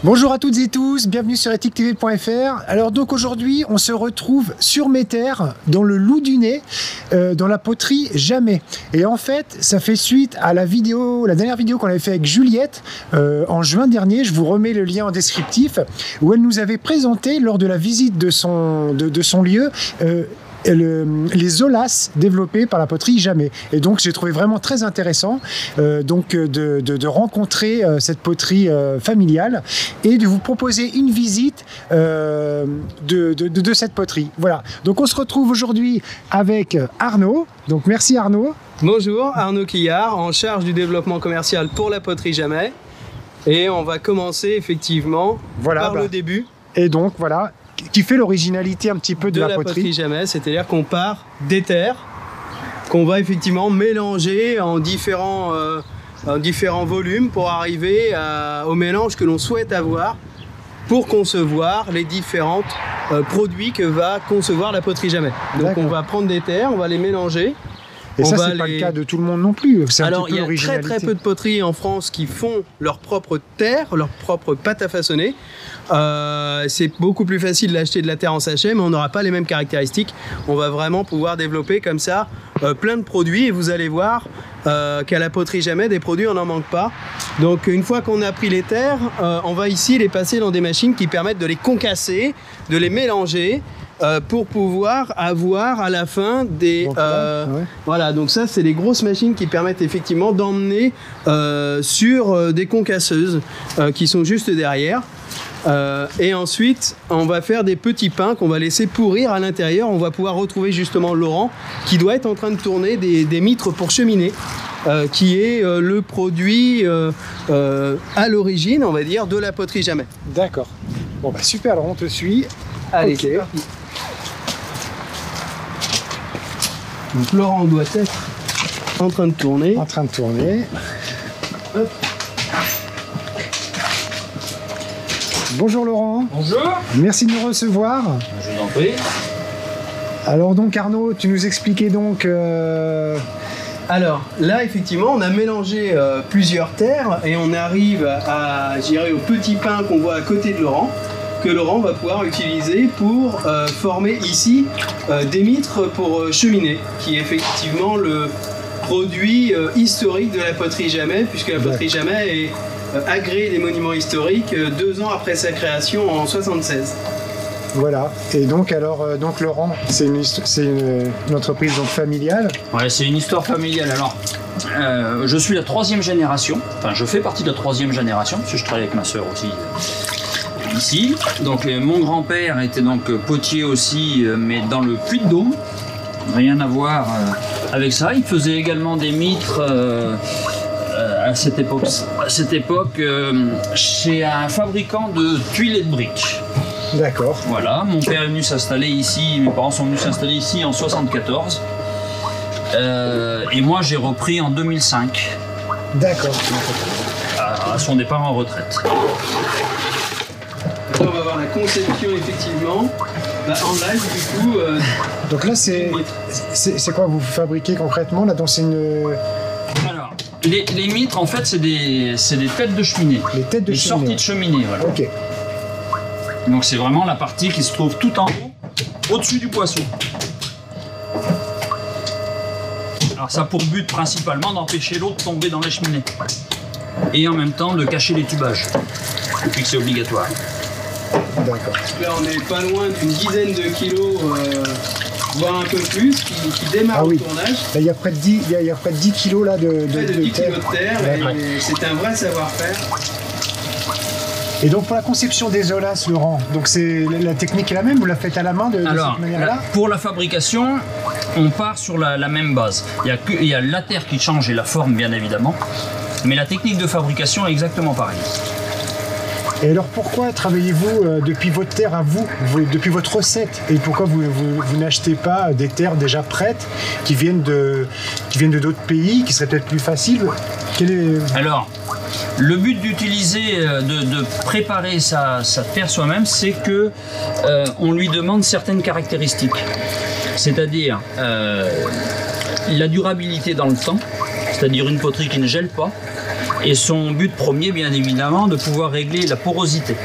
Bonjour à toutes et tous, bienvenue sur ethictv.fr. Alors donc aujourd'hui on se retrouve sur mes terres, dans le Loudunais, dans la poterie Jamais. Et en fait ça fait suite à la dernière vidéo qu'on avait fait avec Juliette en juin dernier. Je vous remets le lien en descriptif, où elle nous avait présenté lors de la visite de son lieu les olas développés par la poterie Jamais. Et donc j'ai trouvé vraiment très intéressant de rencontrer cette poterie familiale et de vous proposer une visite de cette poterie. Voilà, donc on se retrouve aujourd'hui avec Arnaud. Donc merci Arnaud. Bonjour, Arnaud Quillard, en charge du développement commercial pour la poterie Jamais. Et on va commencer effectivement par le début. Et donc voilà, qui fait l'originalité un petit peu de la poterie Jamais, c'est-à-dire qu'on part des terres qu'on va effectivement mélanger en différents volumes pour arriver au mélange que l'on souhaite avoir pour concevoir les différents produits que va concevoir la poterie Jamais. Donc on va prendre des terres, on va les mélanger. Et ça, c'est pas le cas de tout le monde non plus. Alors, il y a très peu de poteries en France qui font leur propre terre, leur propre pâte à façonner. C'est beaucoup plus facile d'acheter de la terre en sachet, mais on n'aura pas les mêmes caractéristiques. On va vraiment pouvoir développer comme ça plein de produits, et vous allez voir qu'à la poterie Jamais, des produits, on n'en manque pas. Donc, une fois qu'on a pris les terres, on va ici les passer dans des machines qui permettent de les concasser, de les mélanger, pour pouvoir avoir à la fin des... Voilà, donc ça c'est les grosses machines qui permettent effectivement d'emmener sur des concasseuses qui sont juste derrière. Et ensuite on va faire des petits pains qu'on va laisser pourrir à l'intérieur. On va pouvoir retrouver justement Laurent qui doit être en train de tourner des mitres pour cheminée, qui est le produit à l'origine, on va dire, de la poterie Jamais. D'accord. Bon bah super, Laurent, on te suit. Allez, c'est parti. Donc Laurent doit être en train de tourner. En train de tourner. Hop. Bonjour Laurent. Bonjour. Merci de nous recevoir. Je vous en prie. Alors donc Arnaud, tu nous expliquais donc... Alors là effectivement on a mélangé plusieurs terres et on arrive au petit pain qu'on voit à côté de Laurent, que Laurent va pouvoir utiliser pour former ici des mitres pour cheminée, qui est effectivement le produit historique de la poterie Jamais, puisque la poterie Jamais est agréée des monuments historiques 2 ans après sa création en 1976. Voilà, et donc alors donc Laurent, c'est une entreprise donc familiale. Ouais, c'est une histoire familiale. Alors, je suis la 3e génération, enfin je fais partie de la 3e génération, parce que je travaille avec ma soeur aussi. Ici, donc mon grand-père était donc potier aussi, mais dans le Puy-de-Dôme, rien à voir avec ça. Il faisait également des mitres à cette époque chez un fabricant de tuiles et de briques. D'accord. Voilà, mon père est venu s'installer ici, mes parents sont venus s'installer ici en 1974, et moi j'ai repris en 2005. D'accord. À son départ en retraite. On va voir la conception effectivement en live du coup. Donc là c'est quoi vous fabriquez concrètement là? Donc c'est une... Alors les mitres en fait c'est des têtes de cheminée. Les têtes de cheminée. Sorties de cheminée, voilà. Ok. Donc c'est vraiment la partie qui se trouve tout en haut, au-dessus du poisson. Alors ça a pour but principalement d'empêcher l'eau de tomber dans la cheminée. Et en même temps de cacher les tubages, depuis que c'est obligatoire. D'accord. Là on est pas loin d'une dizaine de kilos, voire un peu plus, qui démarre le tournage. Là, il y a près de 10 kilos là, de 10 terre. kilos de terre, et c'est un vrai savoir-faire. Et donc pour la conception des olas, Laurent, donc c'est la technique est la même, vous la faites à la main de cette manière-là? Pour la fabrication, on part sur la même base. Il y a la terre qui change et la forme bien évidemment, mais la technique de fabrication est exactement pareille. Et alors pourquoi travaillez-vous depuis votre terre à vous, depuis votre recette? Et pourquoi vous n'achetez pas des terres déjà prêtes qui viennent de d'autres pays, qui seraient peut-être plus faciles? Alors, le but d'utiliser, de préparer sa terre soi-même, c'est que on lui demande certaines caractéristiques. C'est-à-dire la durabilité dans le temps, c'est-à-dire une poterie qui ne gèle pas, Et son but premier, bien évidemment, de pouvoir régler la porosité.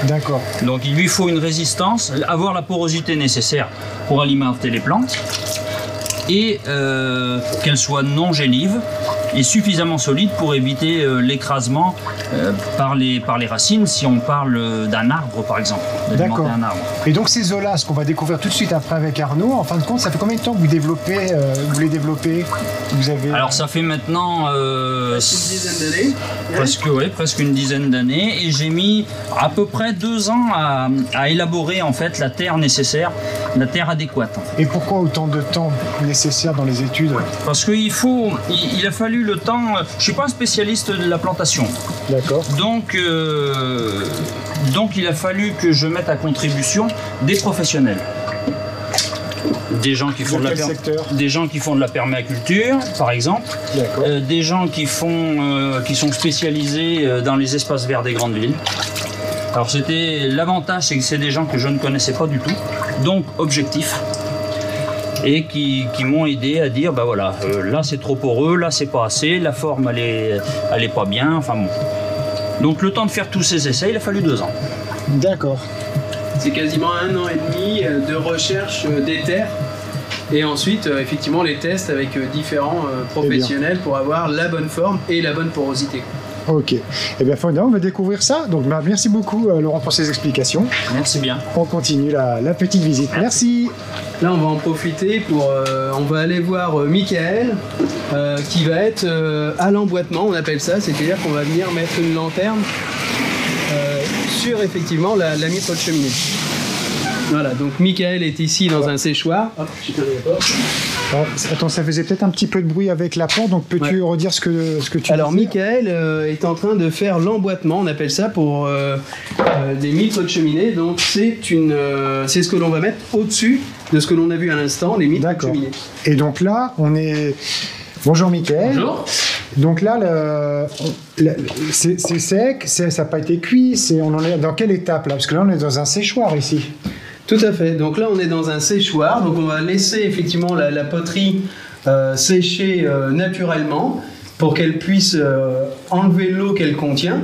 D'accord. Donc il lui faut une résistance, avoir la porosité nécessaire pour alimenter les plantes et qu'elle soit non gélive et suffisamment solide pour éviter l'écrasement par les racines si on parle d'un arbre par exemple. D'accord. Et donc ces zolas qu'on va découvrir tout de suite après avec Arnaud, en fin de compte, ça fait combien de temps que vous les développez vous avez... Alors ça fait maintenant une dizaine d'années. presque une dizaine d'années et j'ai mis à peu près 2 ans à élaborer en fait la terre nécessaire, la terre adéquate. Et pourquoi autant de temps nécessaire dans les études? Parce qu'il a fallu le temps. Je suis pas un spécialiste de la plantation. D'accord. Donc il a fallu que je mette à contribution des professionnels. Des gens qui font de la permaculture, par exemple. Des gens qui sont spécialisés dans les espaces verts des grandes villes. Alors l'avantage, c'est que c'est des gens que je ne connaissais pas du tout, donc objectifs. Et qui m'ont aidé à dire bah voilà, là c'est trop poreux, là c'est pas assez, la forme elle est pas bien, enfin bon. Donc le temps de faire tous ces essais, il a fallu 2 ans. D'accord. C'est quasiment 1 an et demi de recherche des terres et ensuite effectivement les tests avec différents professionnels pour avoir la bonne forme et la bonne porosité. Ok. Eh bien, on va découvrir ça. Donc, merci beaucoup, Laurent, pour ces explications. Merci bien. On continue la petite visite. Merci. Là, on va en profiter pour... on va aller voir Michael, qui va être à l'emboîtement, on appelle ça. C'est-à-dire qu'on va venir mettre une lanterne sur, effectivement, la mitre de cheminée. Voilà, donc Michael est ici dans un séchoir. Hop, je ferme la porte. Attends, ça faisait peut-être un petit peu de bruit avec la porte, donc peux-tu redire ce que tu Alors, disais? Michael est en train de faire l'emboîtement, on appelle ça pour des mitres de cheminée. Donc, c'est ce que l'on va mettre au-dessus de ce que l'on a vu à l'instant, les mitres de cheminée. Et donc là, on est... Bonjour Michael. Bonjour. Donc là, c'est sec, ça n'a pas été cuit, on en est dans quelle étape là? Parce que là, on est dans un séchoir ici. Tout à fait. Donc là, on est dans un séchoir. Donc on va laisser effectivement la poterie sécher naturellement pour qu'elle puisse enlever l'eau qu'elle contient.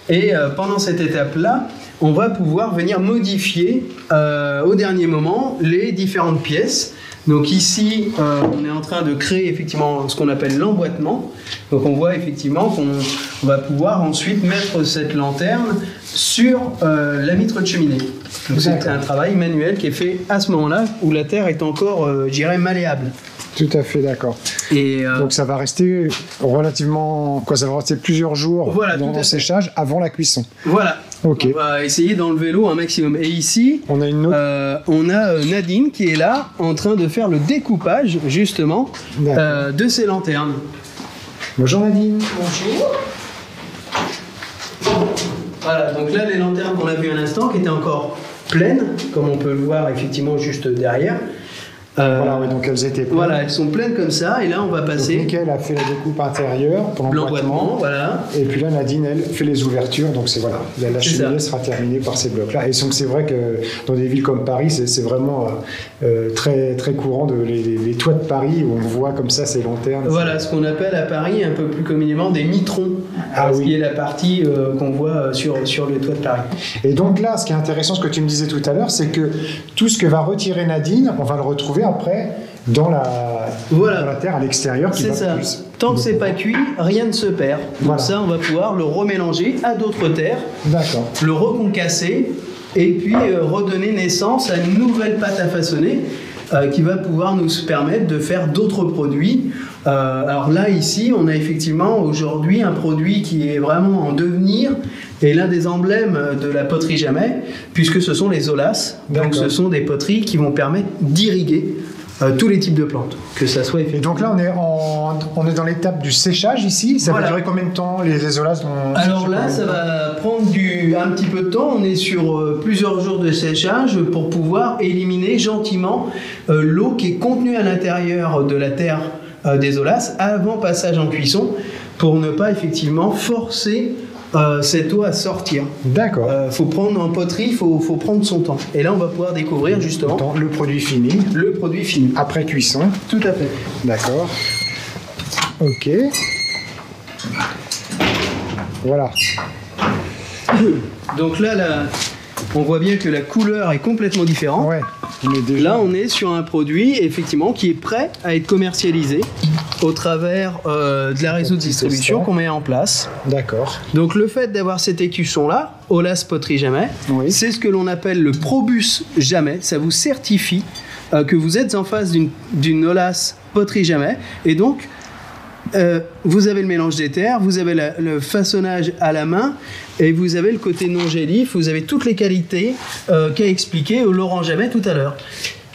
Et pendant cette étape-là, on va pouvoir venir modifier au dernier moment les différentes pièces. Donc ici, on est en train de créer effectivement ce qu'on appelle l'emboîtement. Donc on voit effectivement qu'on va pouvoir ensuite mettre cette lanterne sur la mitre de cheminée. Donc c'est un travail manuel qui est fait à ce moment-là où la terre est encore, je dirais, malléable. Tout à fait, d'accord. Et donc ça va rester relativement... ça va rester plusieurs jours dans le séchage avant la cuisson. Voilà. Okay. On va essayer d'enlever l'eau un maximum. Et ici, on a Nadine qui est là en train de faire le découpage justement de ces lanternes. Bonjour Nadine. Bonjour. Voilà, donc là les lanternes qu'on a vues à l'instant qui étaient encore pleines, comme on peut le voir effectivement juste derrière. Voilà, donc elles étaient pleines. Voilà, elles sont pleines comme ça, et là on va passer. Donc Michael a fait la découpe intérieure pour l'emboîtement, voilà. Et puis là Nadine, elle, fait les ouvertures, donc c'est voilà, la cheminée sera terminée par ces blocs-là. Et donc c'est vrai que dans des villes comme Paris, c'est vraiment très, très courant, les toits de Paris où on voit comme ça ces lanternes. Voilà, ce qu'on appelle à Paris un peu plus communément des mitrons, ce qui est la partie qu'on voit sur le toit de Paris. Et donc là, ce qui est intéressant, ce que tu me disais tout à l'heure, c'est que tout ce que va retirer Nadine, on va le retrouver après dans la terre à l'extérieur. C'est ça. Tant que c'est pas cuit, rien ne se perd. Donc ça, on va pouvoir le remélanger à d'autres terres, le reconcasser et puis redonner naissance à une nouvelle pâte à façonner qui va pouvoir nous permettre de faire d'autres produits. Alors là, ici, on a effectivement aujourd'hui un produit qui est vraiment en devenir et l'un des emblèmes de la poterie Jamais, puisque ce sont les zolas. Donc ce sont des poteries qui vont permettre d'irriguer tous les types de plantes, que ça soit effectivement. Et donc là, on est dans l'étape du séchage ici. Ça va durer combien de temps les zolas? Alors là, ça va prendre un petit peu de temps. On est sur plusieurs jours de séchage pour pouvoir éliminer gentiment l'eau qui est contenue à l'intérieur de la terre des zolas avant passage en cuisson, pour ne pas effectivement forcer cette eau à sortir. D'accord. Faut prendre en poterie, faut prendre son temps. Et là, on va pouvoir découvrir justement le produit fini. Le produit fini. Après cuisson. Tout à fait. D'accord. Ok. Voilà. Donc là, on voit bien que la couleur est complètement différente. Ouais. Déjà... Là, on est sur un produit effectivement qui est prêt à être commercialisé au travers de la réseau de distribution qu'on met en place. D'accord. Donc le fait d'avoir cet écusson-là, Olas Poterie Jamais, oui. C'est ce que l'on appelle le Probus Jamais. Ça vous certifie que vous êtes en face d'une Olas Poterie Jamais. Et donc, vous avez le mélange des terres, vous avez le façonnage à la main et vous avez le côté non gélif, vous avez toutes les qualités qu'a expliqué Laurent Jamais tout à l'heure.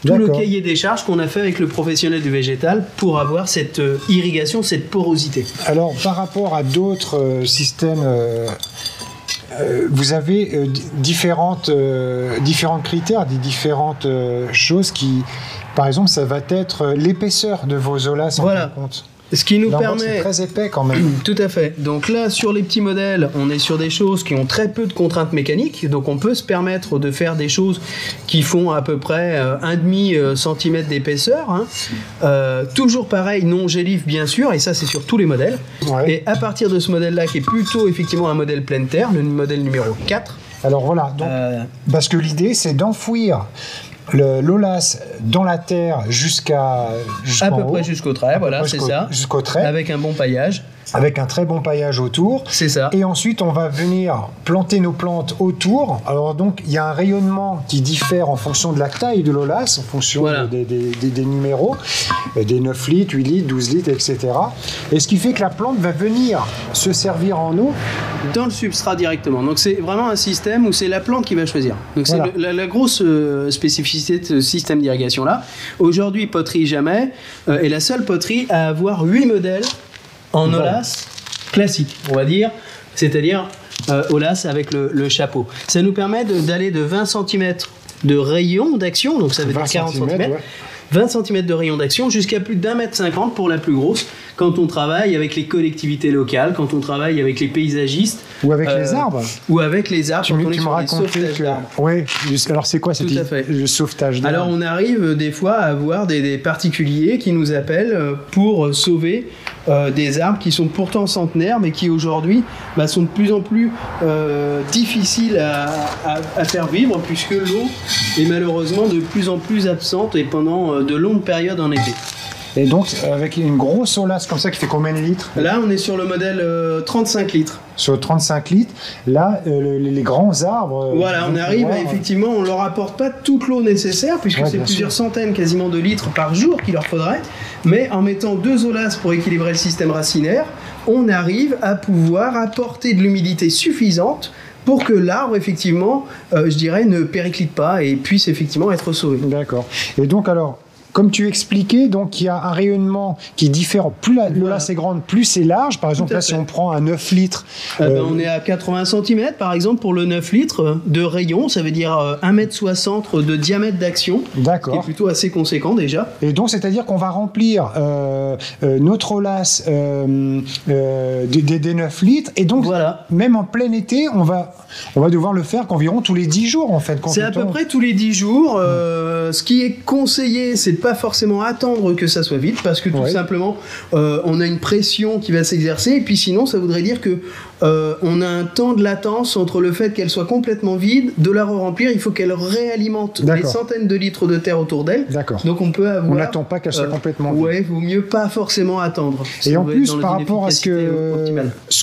Tout le cahier des charges qu'on a fait avec le professionnel du végétal pour avoir cette irrigation, cette porosité. Alors, par rapport à d'autres systèmes, vous avez différents critères, des différentes choses qui, par exemple, ça va être l'épaisseur de vos Olas en fin de compte. Ce qui nous permet... C'est très épais quand même. Tout à fait. Donc là, sur les petits modèles, on est sur des choses qui ont très peu de contraintes mécaniques. Donc on peut se permettre de faire des choses qui font à peu près 1,5 cm d'épaisseur. Hein. Toujours pareil, non gélif bien sûr, et ça c'est sur tous les modèles. Ouais. Et à partir de ce modèle-là, qui est plutôt effectivement un modèle pleine terre, le modèle numéro 4. Alors voilà, donc, parce que l'idée c'est d'enfouir l'Olas dans la terre jusqu'à peu près jusqu'au trait, voilà, c'est ça. Jusqu'au trait. Avec un bon paillage. Avec un très bon paillage autour. C'est ça. Et ensuite, on va venir planter nos plantes autour. Alors donc, il y a un rayonnement qui diffère en fonction de la taille de l'Olas, en fonction des numéros, des 9 litres, 8 litres, 12 litres, etc. Et ce qui fait que la plante va venir se servir en eau. Dans le substrat directement. Donc c'est vraiment un système où c'est la plante qui va choisir. Donc c'est la grosse spécificité de ce système d'irrigation-là. Aujourd'hui, Poterie Jamais est la seule poterie à avoir 8 modèles en Olas classique, on va dire, c'est-à-dire Olas avec le chapeau. Ça nous permet d'aller de 20 cm de rayon d'action, donc ça veut dire 40 cm, ouais. 20 cm de rayon d'action jusqu'à plus d'1,50 m pour la plus grosse, quand on travaille avec les collectivités locales, quand on travaille avec les paysagistes. Ou avec les arbres. Ou avec les arbres. Tu me racontais que... Oui, alors c'est quoi le sauvetage d'arbres? Alors on arrive des fois à avoir des particuliers qui nous appellent pour sauver des arbres qui sont pourtant centenaires, mais qui aujourd'hui sont de plus en plus difficiles à faire vivre, puisque l'eau est malheureusement de plus en plus absente et pendant de longues périodes en été. Et donc, avec une grosse Olas comme ça qui fait combien de litres? Là, on est sur le modèle 35 litres. Sur 35 litres, là, les grands arbres... Voilà, on arrive à, effectivement, on ne leur apporte pas toute l'eau nécessaire, puisque c'est plusieurs centaines quasiment de litres par jour qu'il leur faudrait, mais en mettant 2 Olas pour équilibrer le système racinaire, on arrive à pouvoir apporter de l'humidité suffisante pour que l'arbre, effectivement, je dirais, ne périclite pas et puisse effectivement être sauvé. D'accord. Et donc, alors... Comme tu expliquais, donc il y a un rayonnement qui diffère. Plus l'Olas est grande, plus c'est large. Par exemple, là, si on prend un 9 litres... on est à 80 cm, par exemple, pour le 9 litres de rayon. Ça veut dire 1,60 m de diamètre d'action. D'accord. Ce qui est plutôt assez conséquent, déjà. Et donc, c'est-à-dire qu'on va remplir notre Olas des 9 litres. Et donc, même en plein été, on va devoir le faire qu'environ tous les 10 jours, en fait. C'est à peu près tous les 10 jours. Ce qui est conseillé, c'est de pas forcément attendre que ça soit vide, parce que tout simplement on a une pression qui va s'exercer, et puis sinon ça voudrait dire que on a un temps de latence entre le fait qu'elle soit complètement vide, de la re-remplir, il faut qu'elle réalimente des centaines de litres de terre autour d'elle. Donc on peut avoir... On n'attend pas qu'elle soit complètement vide. Ouais, vaut mieux pas forcément attendre. Et en plus, par rapport à ce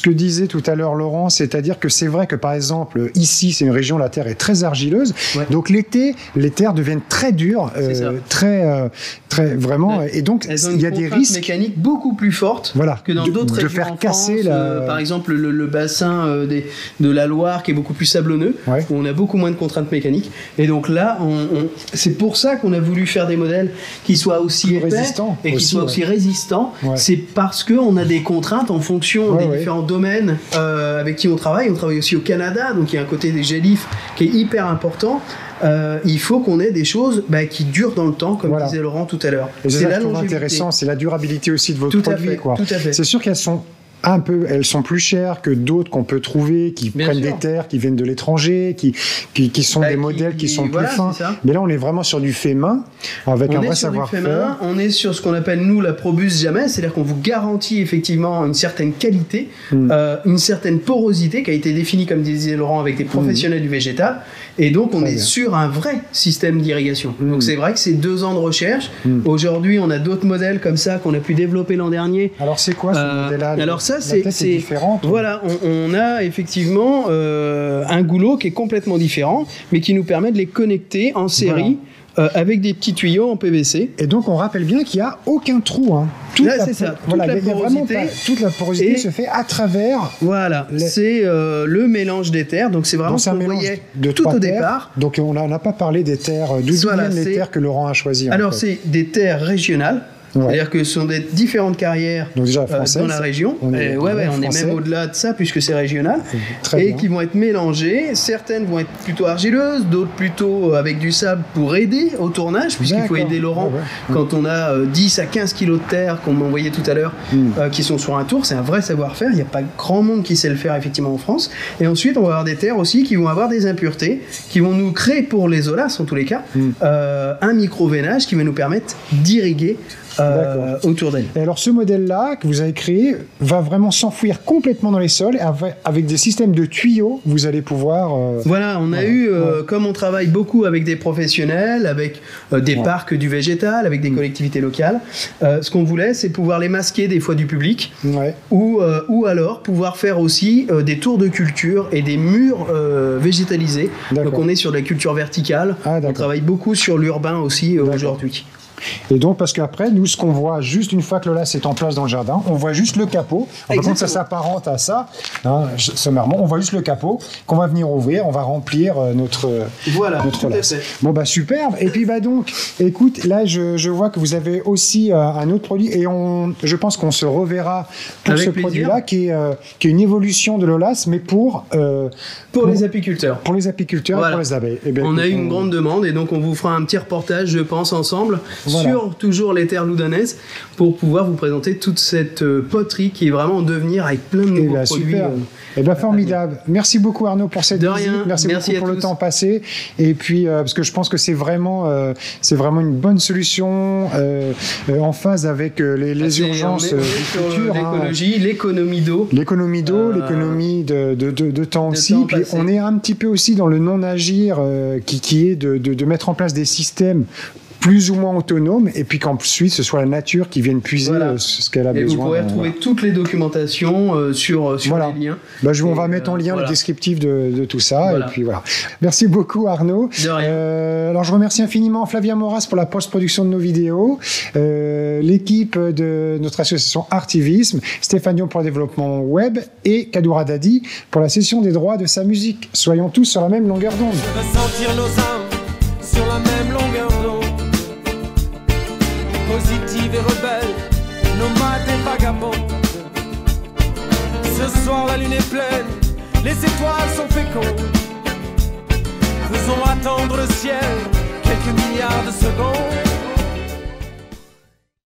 que disait tout à l'heure Laurent, c'est-à-dire que c'est vrai que par exemple, ici, c'est une région, la terre est très argileuse, donc l'été, les terres deviennent très dures, très vraiment, et donc il y a des risques mécaniques beaucoup plus fortes que dans d'autres régions de faire casser par exemple le bassin de la Loire qui est beaucoup plus sablonneux, où on a beaucoup moins de contraintes mécaniques, et donc là c'est pour ça qu'on a voulu faire des modèles qui soient aussi épais et qui soient aussi résistants. C'est parce qu'on a des contraintes en fonction des différents domaines avec qui on travaille aussi au Canada, donc il y a un côté des gélifs qui est hyper important. Il faut qu'on ait des choses qui durent dans le temps, comme disait Laurent tout à l'heure. C'est là que je trouve intéressant, c'est la durabilité aussi de votre produit. Tout à fait. C'est sûr qu'elles sont elles sont plus chères que d'autres qu'on peut trouver, qui Bien prennent sûr. des terres, qui viennent de l'étranger, qui sont des modèles qui sont voilà, plus fins. c'est ça. Mais là, on est vraiment sur du fait main, avec un On vrai est sur du fait savoir-faire. main, on est sur ce qu'on appelle nous la Probus Jamais, c'est-à-dire qu'on vous garantit effectivement une certaine qualité, une certaine porosité qui a été définie, comme disait Laurent, avec des professionnels du végétal, et donc on Très est bien. sur un vrai système d'irrigation. Donc c'est vrai que c'est 2 ans de recherche. Aujourd'hui, on a d'autres modèles comme ça qu'on a pu développer l'an dernier. Alors, c'est quoi ce modèle-là? Alors ça, La c'est tête est différente. Voilà, on a effectivement un goulot qui est complètement différent, mais qui nous permet de les connecter en série avec des petits tuyaux en PVC. Et donc, on rappelle bien qu'il n'y a aucun trou. Hein. Là, c'est ça. Toute la il y a vraiment porosité. toute la porosité Et- se fait à travers. Voilà, c'est le mélange des terres. Donc c'est vraiment Donc, ce c'est un qu'on mélange voyait de tout 3 au terres. départ. Donc, on n'a pas parlé des terres. D'où Voilà, viennent les c'est- terres que Laurent a choisies? en Alors fait c'est des terres régionales. Ouais. C'est-à-dire que ce sont des différentes carrières Donc, déjà, françaises. dans la région. On est- On est français. même au-delà de ça puisque c'est régional. Très Et bien. qui vont être mélangées. Certaines vont être plutôt argileuses, d'autres plutôt avec du sable pour aider au tournage, puisqu'il faut D'accord. aider Laurent Ouais. quand on a 10 à 15 kilos de terre, comme on voyait tout à l'heure, qui sont sur un tour. C'est un vrai savoir-faire. Il n'y a pas grand monde qui sait le faire effectivement en France. Et ensuite, on va avoir des terres aussi qui vont avoir des impuretés, qui vont nous créer pour les OLAS en tous les cas, un micro-veinage qui va nous permettre d'irriguer D'accord. autour d'elle. Et alors, ce modèle-là que vous avez créé va vraiment s'enfouir complètement dans les sols. Et avec des systèmes de tuyaux, vous allez pouvoir. Voilà, on a eu, comme on travaille beaucoup avec des professionnels, avec des parcs du végétal, avec des collectivités locales, ce qu'on voulait, c'est pouvoir les masquer des fois du public, Ouais. ou alors pouvoir faire aussi des tours de culture et des murs végétalisés. D'accord. Donc on est sur de la culture verticale, Ah, d'accord. on travaille beaucoup sur l'urbain aussi aujourd'hui. Et donc, parce qu'après, nous, ce qu'on voit juste une fois que le las est en place dans le jardin, on voit juste le capot. Par contre, ça Exactement. s'apparente à ça, hein, sommairement. On voit juste le capot qu'on va venir ouvrir. On va remplir notre Tout à las. fait. Bon, bah, superbe. Et puis, bah, donc, écoute, là, je vois que vous avez aussi un autre produit et je pense qu'on se reverra pour Avec ce plaisir. produit-là qui est une évolution de l'OLAS, mais pour Les apiculteurs. pour les apiculteurs et Voilà. pour les abeilles. Eh bien, On a écoute, eu une grande demande et donc on vous fera un petit reportage, je pense, ensemble Voilà. sur toujours les terres loudanaises pour pouvoir vous présenter toute cette poterie qui est vraiment en devenir avec plein de Eh nouveaux ben, produits. super. Eh ben, formidable. Merci beaucoup Arnaud pour cette De visite. rien. Merci Merci beaucoup à pour le tous. temps passé. Et puis parce que je pense que c'est vraiment une bonne solution en phase avec les urgences on est du sur futur. hein. l'écologie, l'économie d'eau. L'économie d'eau, l'économie de temps aussi. temps Puis passé. on est un petit peu aussi dans le non-agir qui est de mettre en place des systèmes plus ou moins autonomes et puis qu'ensuite ce soit la nature qui vienne puiser Voilà. ce qu'elle a Et besoin. vous pourrez retrouver toutes les documentations sur Voilà. les liens. Bah, on Et, va mettre en lien voilà. le descriptif de tout ça. Voilà. Et puis voilà. Merci beaucoup Arnaud. De rien. Alors je remercie infiniment Flavien Moras pour la post-production de nos vidéos, l'équipe de notre association Artivisme, Stéphane Dion pour le développement web et Kadoura Dadi pour la cession des droits de sa musique. Soyons tous sur la même longueur d'onde. Ressentir nos âmes sur la même longueur d'onde. Positive et rebelle, nomade et vagabond. Ce soir la lune est pleine, les étoiles sont fécondes. Faisons attendre le ciel quelques milliards de secondes.